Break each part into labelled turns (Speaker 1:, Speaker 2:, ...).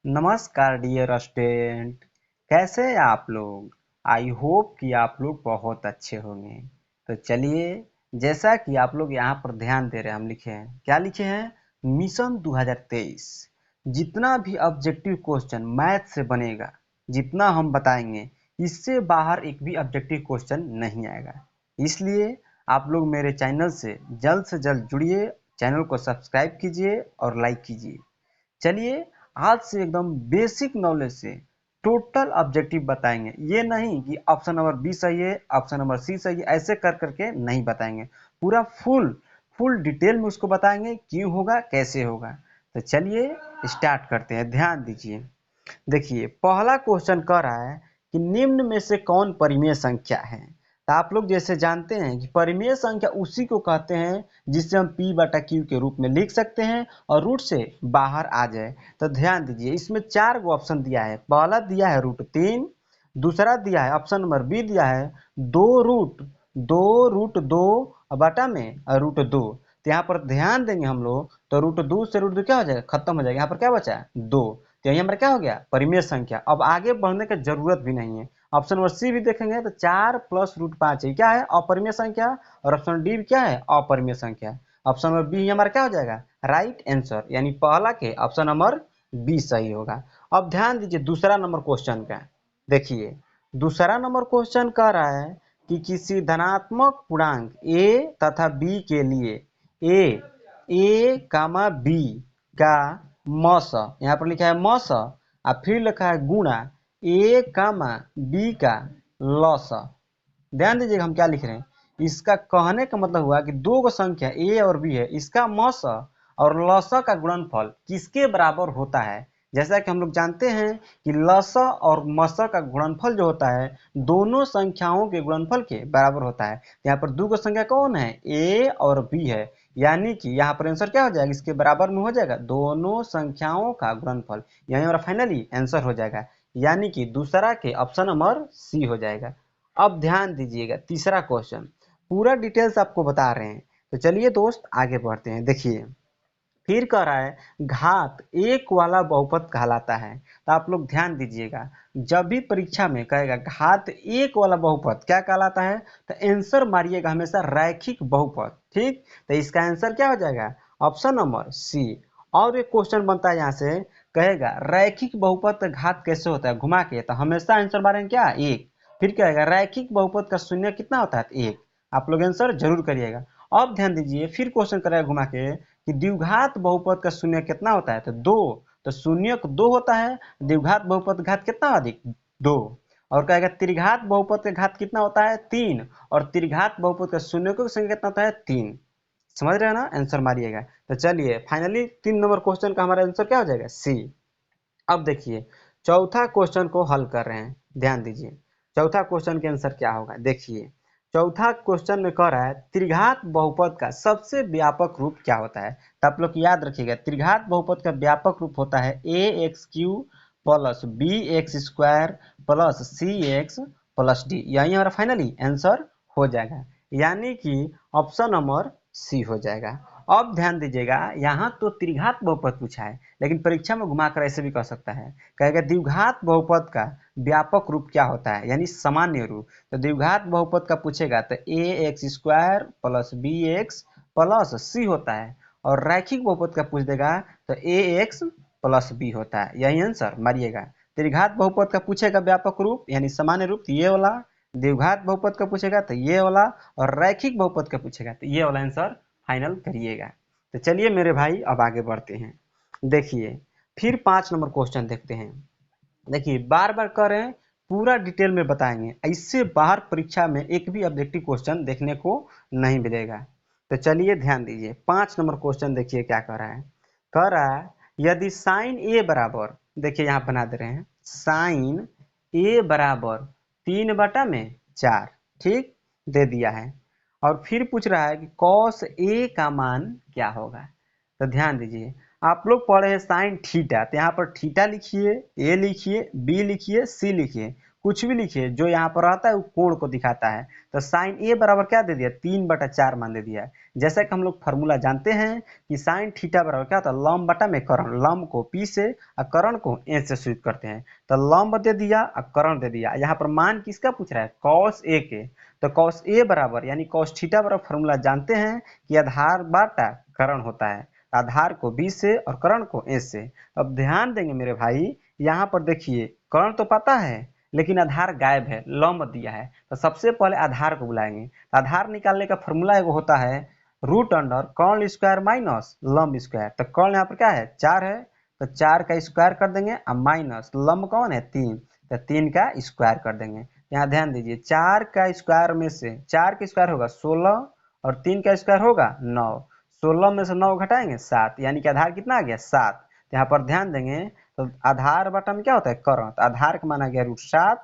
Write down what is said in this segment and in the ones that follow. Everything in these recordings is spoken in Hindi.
Speaker 1: नमस्कार डियर स्टूडेंट। कैसे हैं आप लोग। आई होप कि आप लोग बहुत अच्छे होंगे। तो चलिए, जैसा कि आप लोग यहाँ पर ध्यान दे रहे हैं, हम लिखे हैं, क्या लिखे हैं, मिशन 2023। जितना भी ऑब्जेक्टिव क्वेश्चन मैथ से बनेगा, जितना हम बताएंगे, इससे बाहर एक भी ऑब्जेक्टिव क्वेश्चन नहीं आएगा। इसलिए आप लोग मेरे चैनल से जल्द जुड़िए, चैनल को सब्सक्राइब कीजिए और लाइक कीजिए। चलिए, आज से एकदम बेसिक नॉलेज से टोटल ऑब्जेक्टिव बताएंगे। ये नहीं कि ऑप्शन नंबर बी सही है, ऑप्शन नंबर सी सही है, ऐसे कर करके नहीं बताएंगे। पूरा फुल डिटेल में उसको बताएंगे, क्यों होगा, कैसे होगा। तो चलिए स्टार्ट करते हैं, ध्यान दीजिए। देखिए, पहला क्वेश्चन कह रहा है कि निम्न में से कौन परिमेय संख्या है। तो आप लोग जैसे जानते हैं कि परिमेय संख्या उसी को कहते हैं जिसे हम p बटा q के रूप में लिख सकते हैं और रूट से बाहर आ जाए। तो ध्यान दीजिए, इसमें 4 गो ऑप्शन दिया है। पहला दिया है √3, दूसरा दिया है ऑप्शन नंबर बी दिया है 2√2 बटा में √2। तो यहाँ पर ध्यान देंगे हम लोग, तो √2 से √2 क्या हो जाएगा, खत्म हो जाएगा। यहाँ पर क्या बचा, 2। तो यही हमारा क्या हो गया, परिमेय संख्या। अब आगे बढ़ने की जरूरत भी नहीं है। ऑप्शन नंबर सी भी देखेंगे तो 4 + √5 है, क्या है, अपरिमेय संख्या। और ऑप्शन डी क्या है, अपरिमेय संख्या। ऑप्शन नंबर बी हमारा क्या हो जाएगा, राइट आंसर, यानी पहला के ऑप्शन नंबर बी सही होगा। अब ध्यान दीजिए दूसरा नंबर क्वेश्चन का। देखिए, दूसरा नंबर क्वेश्चन कह रहा है कि किसी धनात्मक पूर्णांक a तथा b के लिए a कामा b का मस, यहाँ पर लिखा है मस, और फिर लिखा है गुणा a कामा b का लस। ध्यान दीजिएगा हम क्या लिख रहे हैं। इसका कहने का मतलब हुआ कि दो गो संख्या a और b है, इसका मस और लस का गुणनफल किसके बराबर होता है। जैसा कि हम लोग जानते हैं कि लस और मस का गुणनफल जो होता है दोनों संख्याओं के गुणनफल के बराबर होता है। यहाँ पर दो गो संख्या कौन है, a और b है, यानी कि यहाँ पर आंसर क्या हो जाएगा, इसके बराबर में हो जाएगा दोनों संख्याओं का गुणनफल। यही हमारा फाइनली आंसर हो जाएगा, यानी कि दूसरा के ऑप्शन नंबर सी हो जाएगा। अब ध्यान दीजिएगा तीसरा क्वेश्चन, पूरा डिटेल्स आपको बता रहे हैं। तो चलिए दोस्त आगे बढ़ते हैं। देखिए, फिर कह रहा है घात एक वाला बहुपद कहलाता है। तो आप लोग ध्यान दीजिएगा, जब भी परीक्षा में कहेगा घात एक वाला बहुपद क्या कहलाता है, तो आंसर मारिएगा हमेशा रैखिक बहुपद। ठीक, तो इसका आंसर क्या हो जाएगा, ऑप्शन नंबर सी। और एक क्वेश्चन बनता है यहाँ से, कहेगा रैखिक बहुपद का घात कैसे होता है, घुमा के, तो हमेशा आंसर मारेंगे क्या, एक। फिर क्या आएगा, रैखिक बहुपद का शून्य कितना होता है, एक। आप लोग आंसर जरूर करिएगा। अब ध्यान दीजिए, फिर क्वेश्चन करेगा घुमा के कि द्विघात बहुपद का शून्य कितना होता है, तो 2। तो शून्य को 2 होता है, द्विघात बहुपद का घात कितना अधिक, 2। और कहेगा त्रिघात बहुपद का घात कितना होता है, 3। और त्रिघात बहुपद का शून्य का संख्या कितना होता है, 3। समझ रहे हैं ना, आंसर मारिएगा। तो चलिए फाइनली 3 नंबर क्वेश्चन का हमारा आंसर क्या हो जाएगा, सी। अब देखिए, चौथा क्वेश्चन को हल कर रहे हैं, ध्यान दीजिए चौथा क्वेश्चन के आंसर क्या होगा। देखिए, चौथा क्वेश्चन में कह रहा है त्रिघात बहुपद का सबसे व्यापक रूप क्या होता है। तो आप लोग याद रखिएगा, त्रिघात बहुपद का व्यापक रूप होता है ax³ + bx² + cx + d। यही हमारा फाइनली आंसर हो जाएगा, यानी कि ऑप्शन नंबर सी हो जाएगा। अब ध्यान दीजिएगा, यहाँ तो त्रिघात बहुपद पूछा है, लेकिन परीक्षा में घुमाकर ऐसे भी कह सकता है, कहेगा द्विघात बहुपद का व्यापक रूप क्या होता है, यानी सामान्य रूप। तो द्विघात बहुपद का पूछेगा तो ax² + bx + c होता है, और रैखिक बहुपद का पूछ देगा तो ax + b होता है। यही आंसर मारिएगा। त्रिघात बहुपद का पूछेगा व्यापक रूप यानी सामान्य रूप, तो ये वाला। द्विघात बहुपद का पूछेगा तो ये वाला, और रैखिक बहुपद का पूछेगा तो ये वाला आंसर फाइनल करिएगा। तो चलिए मेरे भाई अब आगे बढ़ते हैं। देखिए, फिर 5 नंबर क्वेश्चन देखते हैं। देखिए, बार बार कर रहे हैं, पूरा डिटेल में बताएंगे, इससे बाहर परीक्षा में एक भी ऑब्जेक्टिव क्वेश्चन देखने को नहीं मिलेगा। तो चलिए ध्यान दीजिए, 5 नंबर क्वेश्चन देखिए क्या कह रहा है। कह रहा है यदि साइन ए बराबर, देखिए यहाँ बना दे रहे हैं, साइन ए बराबर 3/4, ठीक, दे दिया है। और फिर पूछ रहा है कि कॉस ए का मान क्या होगा। तो ध्यान दीजिए, आप लोग पढ़े हैं साइन थीटा, तो यहाँ पर थीटा लिखिए, ए लिखिए, बी लिखिए, सी लिखिए, कुछ भी लिखिए, जो यहाँ पर रहता है वो कोण को दिखाता है। तो साइन ए बराबर क्या दे दिया, 3/4 मान दे दिया है। जैसा कि हम लोग फार्मूला जानते हैं कि साइन थीटा बराबर क्या होता है, लंब बटा में कर्ण। लंब को पी से और कर्ण को ए से सूचित करते हैं। तो लंब दे दिया और कर्ण दे दिया। यहाँ पर मान किसका पूछ रहा है, कॉस ए के। तो कॉस ए बराबर यानी कॉस थीटा बराबर फार्मूला जानते हैं कि आधार बटा कर्ण होता है। आधार को बी से और कर्ण को ए से। अब ध्यान देंगे मेरे भाई, यहाँ पर देखिए कर्ण तो पता है लेकिन आधार गायब है, लंब दिया है। तो सबसे पहले आधार को बुलाएंगे। आधार निकालने का फॉर्मूला एगो होता है रूट अंडर कर्ण स्क्वायर माइनस लंब स्क्वायर। तो कर्ण यहाँ पर क्या है, 4 है, तो 4 का स्क्वायर कर देंगे और माइनस लंब कौन है, 3, तो 3 का स्क्वायर कर देंगे। यहाँ ध्यान दीजिए 4 का स्क्वायर में से 4 का स्क्वायर होगा 16 और 3 का स्क्वायर होगा 9। 16 में से 9 घटाएंगे 7, यानी कि आधार कितना आ गया, 7। यहाँ पर ध्यान देंगे तो आधार बटा में क्या होता है, कर्ण। तो आधार का माना गया √7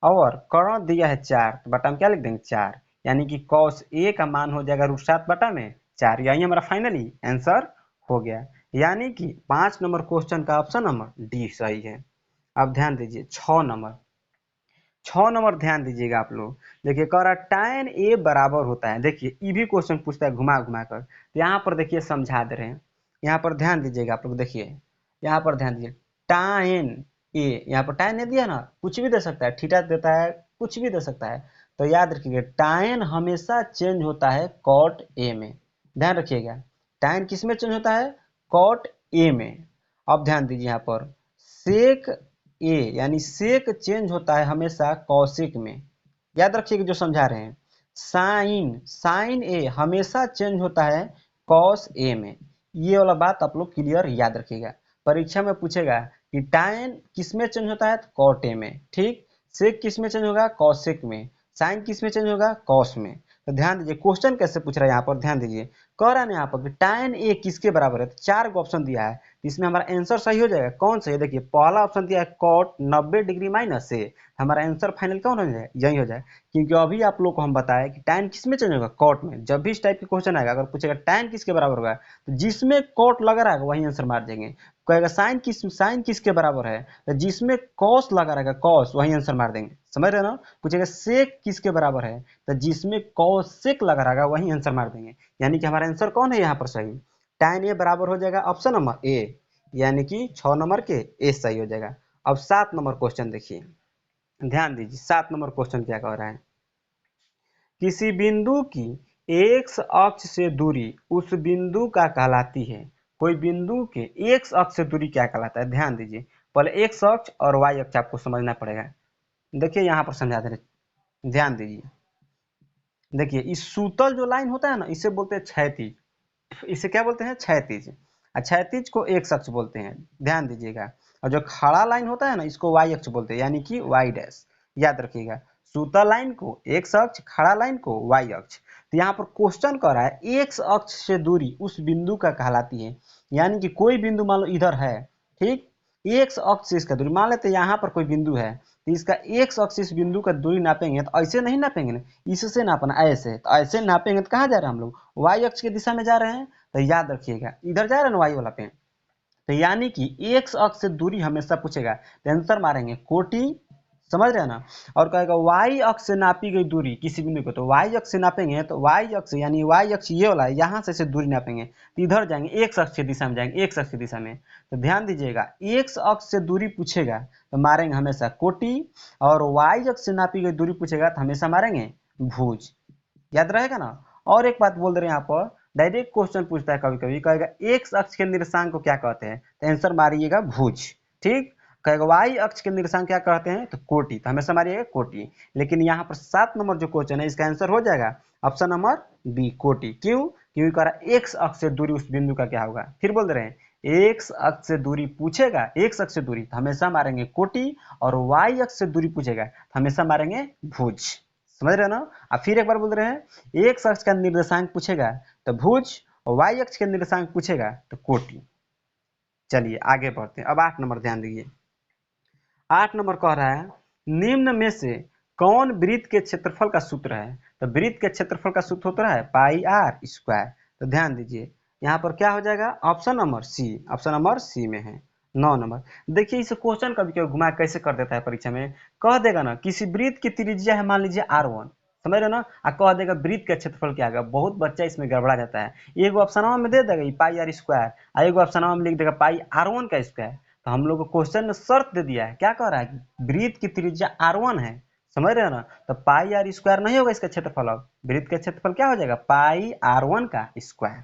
Speaker 1: और कर्ण दिया है 4, तो बटा में क्या लिख देंगे 4, यानी कि कॉस ए का मान हो जाएगा √7 बटा में 4। यही हमारा फाइनली आंसर हो गया। यानी कि 5 नंबर क्वेश्चन का ऑप्शन नंबर डी सही है। अब ध्यान दीजिए 6 नंबर ध्यान दीजिएगा आप लोग। देखिए कह रहा tan ए बराबर होता है, देखिए ये भी क्वेश्चन पूछता है घुमा घुमा कर। तो यहाँ पर देखिए समझा दे रहे हैं, यहाँ पर ध्यान दीजिएगा आप लोग। देखिए यहाँ पर ध्यान दीजिए tan ए, यहाँ पर tan ए दिया ना, कुछ भी दे सकता है, थीटा देता है, कुछ भी दे सकता है। तो याद रखिएगा tan हमेशा चेंज होता है cot ए में। ध्यान रखिएगा tan किस में चेंज होता है, cot ए में। अब ध्यान दीजिए यहाँ पर sec ए यानी सेक चेंज होता है हमेशा कौशिक में। याद रखिएगा जो समझा रहे हैं। साइन ए हमेशा चेंज होता है कॉस ए में। ये वाला बात आप लोग क्लियर याद रखिएगा। परीक्षा में पूछेगा कि tan किस में चेंज होता है, तो कॉट ए में। ठीक, सेक किस में चेंज होगा, कौशिक में। साइन किस में चेंज होगा, कॉस में। तो ध्यान दीजिए क्वेश्चन कैसे पूछ रहा है यहाँ पर, ध्यान दीजिए कह रहा है ना यहाँ पर tan ए किसके बराबर है। तो 4 को ऑप्शन दिया है, इसमें हमारा आंसर सही हो जाएगा। कौन सही है, देखिए पहला ऑप्शन दिया है कॉट 90 डिग्री माइनस से। हमारा आंसर फाइनल कौन हो जाए, यही हो जाए। क्योंकि अभी आप लोग को हम बताया कि tan किस में चेंज होगा, कॉट में। जब भी इस टाइप के क्वेश्चन आएगा, अगर पूछेगा tan किसके बराबर होगा, तो जिसमें कॉट लगा रहेगा वही आंसर मार देंगे। कहेगा साइन किसके बराबर है, तो जिसमें कॉस लगा रहेगा कॉस वही आंसर मार देंगे। समझ रहे हो ना। पूछेगा सेक किसके बराबर है, तो जिसमें कॉसेक लगा रहेगा वही आंसर मार देंगे। यानी कि हमारा आंसर कौन है यहाँ पर सही, tan ए बराबर हो जाएगा ऑप्शन नंबर ए, यानी कि 6 नंबर के ए सही हो जाएगा। अब 7 नंबर क्वेश्चन देखिए, ध्यान दीजिए 7 नंबर क्वेश्चन क्या कह रहा है। किसी बिंदु की एक्स अक्ष से दूरी उस बिंदु का कहलाती है। कोई बिंदु के एक्स अक्ष से दूरी क्या कहलाता है, ध्यान दीजिए। पहले एक्स अक्ष और वाई अक्ष आपको समझना पड़ेगा। देखिए यहाँ पर समझा दे रहे, ध्यान दीजिए। देखिए इस सूतल जो लाइन होता है ना, इसे बोलते हैं क्षैतिज। इसे क्या बोलते हैं, क्षैतिज। क्षैतिज को एक्स अक्ष बोलते हैं, ध्यान दीजिएगा। और जो खड़ा लाइन होता है ना, इसको वाई अक्ष बोलते हैं, यानी कि वाई डैश। याद रखिएगा सूतल लाइन को एक्स अक्ष, खड़ा लाइन को वाई अक्ष। तो यहाँ पर क्वेश्चन कर रहा है एक्स अक्ष से दूरी उस बिंदु का कहलाती है। यानी कि कोई बिंदु मान लो इधर है, ठीक, एक्स अक्ष से इसका दूरी मान लेते हैं। यहाँ पर कोई बिंदु है तो इसका एक्स अक्ष से इस बिंदु का दूरी नापेंगे, तो ऐसे नहीं नापेंगे ना, इससे नापना, ऐसे। तो ऐसे नापेंगे तो कहाँ जा रहे हैं हम लोग, वाई अक्ष की दिशा में जा रहे हैं। तो याद रखिएगा इधर जा रहे हैं ना वाई वाला पे। तो यानी कि एक्स अक्ष से दूरी हमेशा पूछेगा तो आंसर मारेंगे कोटि। समझ रहे हैं ना। और कहेगा वाई अक्ष से नापी गई दूरी किसी बिंदु को, तो वाई अक्ष से नापेंगे, तो वाई अक्ष यानी वाई अक्ष ये वाला है, यहाँ से दूरी नापेंगे तो इधर जाएंगे, एक्स अक्ष की दिशा में जाएंगे, एक्स अक्ष की दिशा में। तो ध्यान दीजिएगा एक्स अक्ष से दूरी पूछेगा तो मारेंगे हमेशा कोटि, और वाई अक्ष से नापी गई दूरी पूछेगा तो हमेशा मारेंगे भुज। याद रहेगा ना। और एक बात बोल दे रहे हैं यहाँ पर, डायरेक्ट क्वेश्चन पूछता है कभी कभी, कहेगा एक्स अक्ष के निर्देशांक को क्या कहते हैं, तो आंसर मारिएगा भुज। ठीक, कहेगा वाई अक्ष के निर्देशांक क्या कहते हैं, तो कोटि, तो हमेशा मारिएगा कोटि। लेकिन यहाँ पर 7 नंबर जो क्वेश्चन है इसका आंसर हो जाएगा ऑप्शन नंबर बी कोटि। क्यों, क्योंकि कह रहा एक्स अक्ष से दूरी उस बिंदु का क्या होगा। फिर बोल दे रहे हैं एक्स अक्ष से दूरी पूछेगा, एक्स अक्ष से दूरी तो हमेशा मारेंगे कोटि, और वाई अक्ष से दूरी पूछेगा तो हमेशा मारेंगे भुज। समझ रहे हो ना। अब फिर एक बार बोल रहे हैं एक्स अक्ष का निर्देशांक पूछेगा तो भुज, और वाई अक्ष का निर्देशांक पूछेगा तो कोटि। चलिए आगे बढ़ते हैं। अब 8 नंबर ध्यान दीजिए। 8 नंबर कह रहा है निम्न में से कौन वृत्त के क्षेत्रफल का सूत्र है। तो वृत्त के क्षेत्रफल का सूत्र होता है पाई आर स्क्वायर। तो ध्यान दीजिए यहाँ पर क्या हो जाएगा, option number C, option number C में है। 9 नंबर। देखिए इस क्वेश्चन कभी कभी घुमा कैसे कर देता है परीक्षा में, कह देगा ना किसी वृत्त की त्रिज्या है मान लीजिए R1, समझ रहे हो ना, आ कह देगा वृत्त का क्षेत्रफल क्या होगा। बहुत बच्चा इसमें गड़बड़ा जाता है। एगो ऑप्शन में दे देगा पाई आर स्क्वायर, आ एगो ऑप्शन में लिख देगा पाई R1 का स्क्वायर। तो हम लोग को क्वेश्चन में शर्त दे दिया है, क्या कह रहा है कि वृत्त की त्रिज्या R1 है, समझ रहे हो ना, तो पाई आर स्क्वायर नहीं होगा इसका क्षेत्रफल। अब वृत्त का क्षेत्रफल क्या हो जाएगा, पाई R1 का स्क्वायर।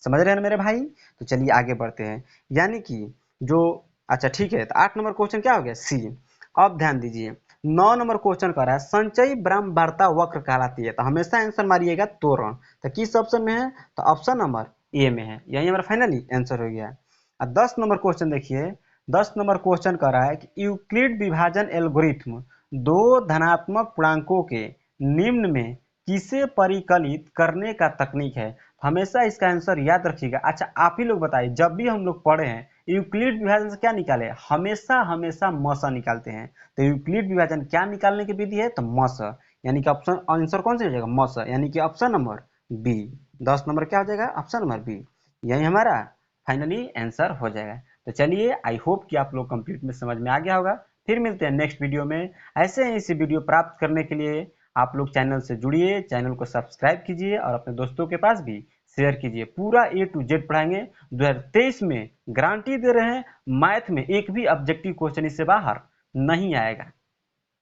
Speaker 1: समझ रहे हैं ना मेरे भाई। तो चलिए आगे बढ़ते हैं, यानी कि जो, अच्छा ठीक है, तो 8 नंबर क्वेश्चन क्या हो गया, सी। अब ध्यान दीजिए 9 नंबर क्वेश्चन कर रहा है संचयी ब्रह्मवार्ता वक्र कहलाती है, तो हमेशा आंसर मारिएगा तोरण। तो किस ऑप्शन में है, तो ऑप्शन नंबर ए में है, यही हमारा फाइनली आंसर हो गया। और 10 नंबर क्वेश्चन देखिए, 10 नंबर क्वेश्चन कर रहा है कि यूक्लिड विभाजन एल्गोरिथ्म दो धनात्मक पूर्णांकों के निम्न में किसे परिकलित करने का तकनीक है। हमेशा इसका आंसर याद रखिएगा। अच्छा आप ही लोग बताइए, जब भी हम लोग पढ़े हैं यूक्लिड विभाजन से क्या निकाले, हमेशा हमेशा मसा निकालते हैं। तो यूक्लिड विभाजन क्या निकालने की विधि है, तो मसा, यानी कि ऑप्शन आंसर कौन सा हो जाएगा, मसा, यानी कि ऑप्शन नंबर बी। 10 नंबर क्या हो जाएगा, ऑप्शन नंबर बी, यही हमारा फाइनली आंसर हो जाएगा। तो चलिए आई होप कि आप लोग कंप्लीट में समझ में आ गया होगा। फिर मिलते हैं नेक्स्ट वीडियो में। ऐसे ही इसी वीडियो प्राप्त करने के लिए आप लोग चैनल से जुड़िए, चैनल को सब्सक्राइब कीजिए और अपने दोस्तों के पास भी शेयर कीजिए। पूरा A to Z पढ़ाएंगे। 2023 में गारंटी दे रहे हैं, मैथ में एक भी ऑब्जेक्टिव क्वेश्चन इससे बाहर नहीं आएगा।